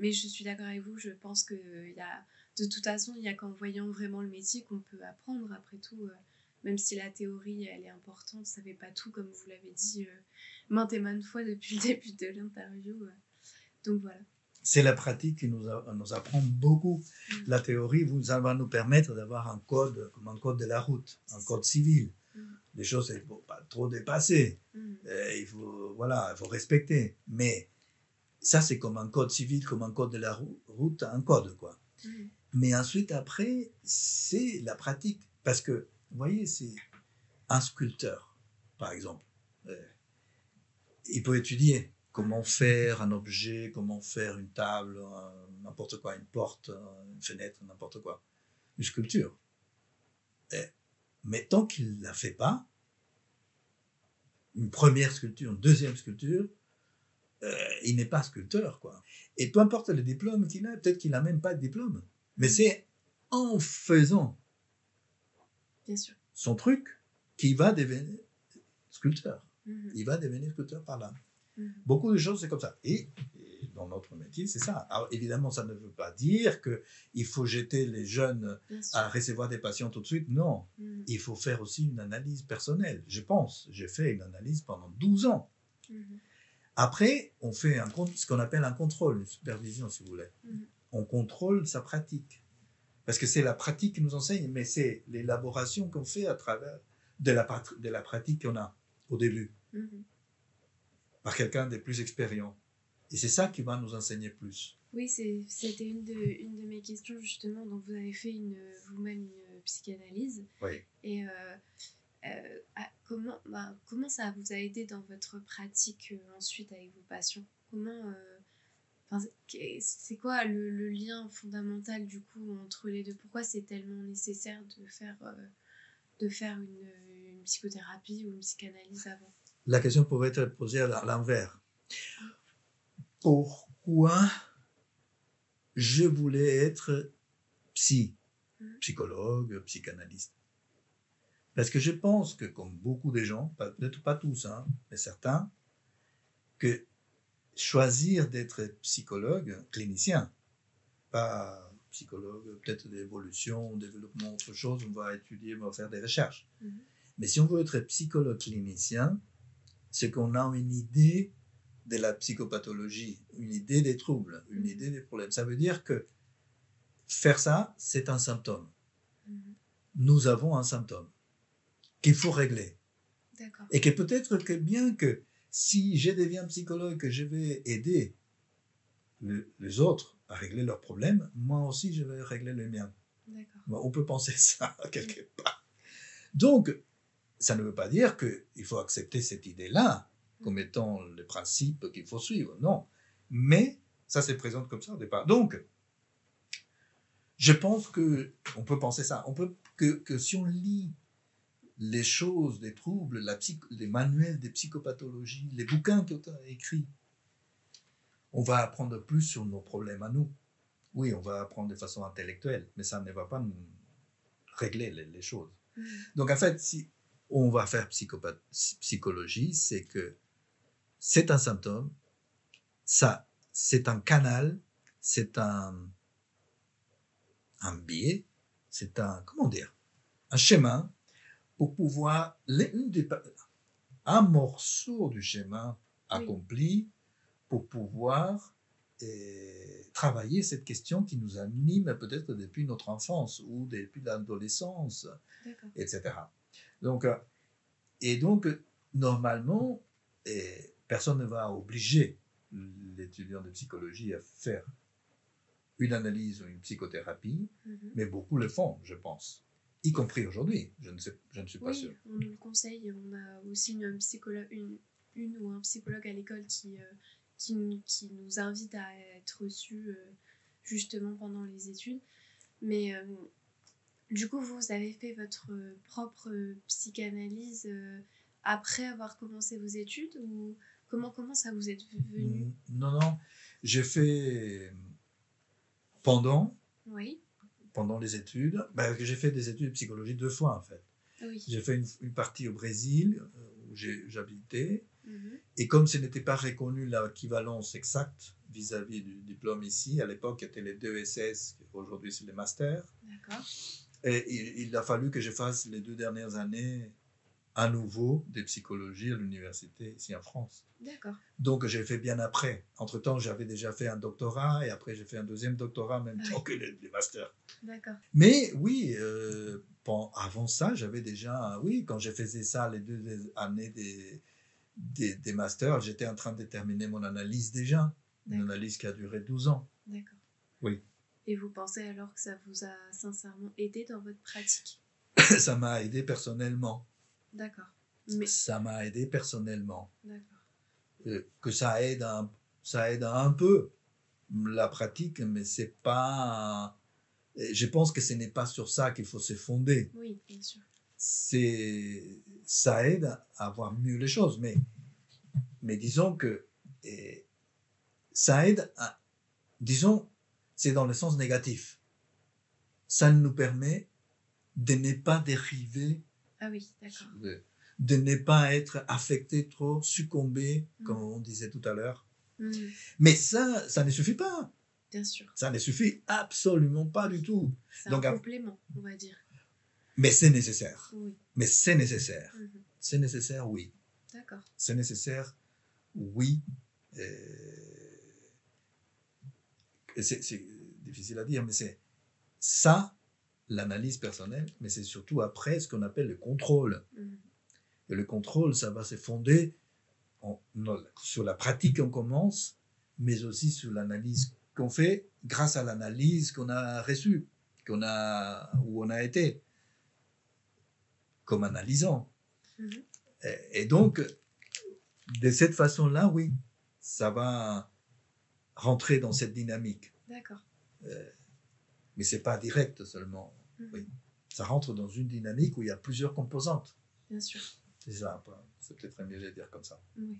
Mais je suis d'accord avec vous, je pense que de toute façon, il n'y a qu'en voyant vraiment le métier qu'on peut apprendre. Après tout, même si la théorie, elle est importante, on ne savait pas tout, comme vous l'avez dit maintes et maintes fois depuis le début de l'interview. Donc voilà. C'est la pratique qui nous apprend beaucoup. La théorie va nous permettre d'avoir un code, comme un code de la route, un code civil. Les choses, il ne faut pas trop dépasser. Il faut respecter. Mais ça, c'est comme un code civil, comme un code de la route, un code, quoi. Mais ensuite, après, c'est la pratique. Parce que, vous voyez, c'est un sculpteur, par exemple. Il peut étudier comment faire un objet, comment faire une table, n'importe quoi, une porte, une fenêtre, n'importe quoi. Une sculpture. Mais tant qu'il ne la fait pas, une première sculpture, une deuxième sculpture, il n'est pas sculpteur, quoi. Et peu importe le diplôme qu'il a, peut-être qu'il n'a même pas de diplôme. Mais c'est en faisant Bien sûr. son truc qu'il va devenir sculpteur. Il va devenir sculpteur par là. Beaucoup de choses, c'est comme ça. Et dans notre métier, c'est ça. Alors, évidemment, ça ne veut pas dire qu'il faut jeter les jeunes à recevoir des patients tout de suite. Non. Il faut faire aussi une analyse personnelle. Je pense, j'ai fait une analyse pendant 12 ans. Après, on fait ce qu'on appelle un contrôle, une supervision, si vous voulez. On contrôle sa pratique. Parce que c'est la pratique qui nous enseigne, mais c'est l'élaboration qu'on fait à travers de la pratique qu'on a au début. Par quelqu'un de plus expérients. Et c'est ça qui va nous enseigner plus. Oui, c'était une de mes questions, justement. Donc, vous avez fait vous-même une psychanalyse. Oui. Et comment ça vous a aidé dans votre pratique ensuite avec vos patients? C'est quoi le lien fondamental, du coup, entre les deux? Pourquoi c'est tellement nécessaire de faire une psychothérapie ou une psychanalyse avant? La question pourrait être posée à l'envers. Pourquoi je voulais être psychologue, psychanalyste? Parce que je pense que, comme beaucoup de gens, peut-être pas tous, mais certains, que choisir d'être psychologue, clinicien, pas psychologue, peut-être d'évolution, développement, autre chose, on va étudier, on va faire des recherches. Mais si on veut être psychologue clinicien, c'est qu'on a une idée de la psychopathologie, une idée des troubles, une idée des problèmes. Ça veut dire que faire ça, c'est un symptôme. Nous avons un symptôme qu'il faut régler. D'accord. Et que peut-être que bien que si je deviens psychologue, que je vais aider les autres à régler leurs problèmes, moi aussi je vais régler les miens. D'accord. On peut penser ça quelque part. Donc, ça ne veut pas dire qu'il faut accepter cette idée-là comme étant le principe qu'il faut suivre, non. Mais ça se présente comme ça au départ. Donc, je pense qu'on peut penser ça. On peut que si on lit les choses, les troubles, les manuels des psychopathologies, les bouquins qui ont été écrits, on va apprendre plus sur nos problèmes à nous. Oui, on va apprendre de façon intellectuelle, mais ça ne va pas nous régler les choses. Donc, en fait, si on va faire psychologie, c'est que c'est un symptôme, ça, c'est un canal, c'est un biais, c'est un schéma pour pouvoir, un morceau du schéma accompli pour pouvoir travailler cette question qui nous anime peut-être depuis notre enfance ou depuis l'adolescence, etc. Donc, normalement, personne ne va obliger l'étudiant de psychologie à faire une analyse ou une psychothérapie, mais beaucoup le font, je pense. Y compris aujourd'hui, je ne suis pas sûr. On nous le conseille, on a aussi une psychologue, une ou un psychologue à l'école qui nous invite à être reçus justement pendant les études. Mais du coup, vous avez fait votre propre psychanalyse après avoir commencé vos études, ou comment ça vous est venu? Non, j'ai fait pendant les études, j'ai fait des études de psychologie 2 fois en fait. Oui. J'ai fait une partie au Brésil où j'habitais, et comme ce n'était pas reconnu l'équivalence exacte vis-à-vis du diplôme ici. À l'époque, c'était les 2 SS, aujourd'hui c'est les masters. D'accord. Et il a fallu que je fasse les 2 dernières années à nouveau de psychologie à l'université ici en France. D'accord. Donc j'ai fait bien après. Entre-temps, j'avais déjà fait un doctorat et après j'ai fait un deuxième doctorat en même temps que les masters. D'accord. Mais oui, avant ça, j'avais déjà, oui, quand je faisais ça les 2 années des masters, j'étais en train de terminer mon analyse déjà. Une D'accord. analyse qui a duré 12 ans. D'accord. Oui. Et vous pensez alors que ça vous a sincèrement aidé dans votre pratique? Ça m'a aidé personnellement. D'accord. Mais... Ça m'a aidé personnellement. D'accord. Que ça aide un peu la pratique, mais c'est pas... Je pense que ce n'est pas sur ça qu'il faut se fonder. Oui, bien sûr. Ça aide à voir mieux les choses, mais disons que ça aide à... Disons, c'est dans le sens négatif. Ça nous permet de ne pas dériver. Ah oui, d'accord. De ne pas être affecté trop, succomber, comme on disait tout à l'heure. Mais ça ne suffit pas. Bien sûr. Ça ne suffit absolument pas du tout. C'est un complément, on va dire. Mais c'est nécessaire. Oui. Mais c'est nécessaire. C'est nécessaire, oui. D'accord. C'est nécessaire, oui. C'est difficile à dire, mais c'est ça, l'analyse personnelle, mais c'est surtout après ce qu'on appelle le contrôle. Et le contrôle, ça va se fonder sur la pratique qu'on commence, mais aussi sur l'analyse qu'on fait grâce à l'analyse qu'on a reçue, où on a été, comme analysant. Et donc, de cette façon-là, oui, ça va rentrer dans cette dynamique. D'accord. Mais c'est pas direct seulement. Oui. Ça rentre dans une dynamique où il y a plusieurs composantes. Bien sûr. C'est ça, c'est peut-être mieux de dire comme ça. Oui.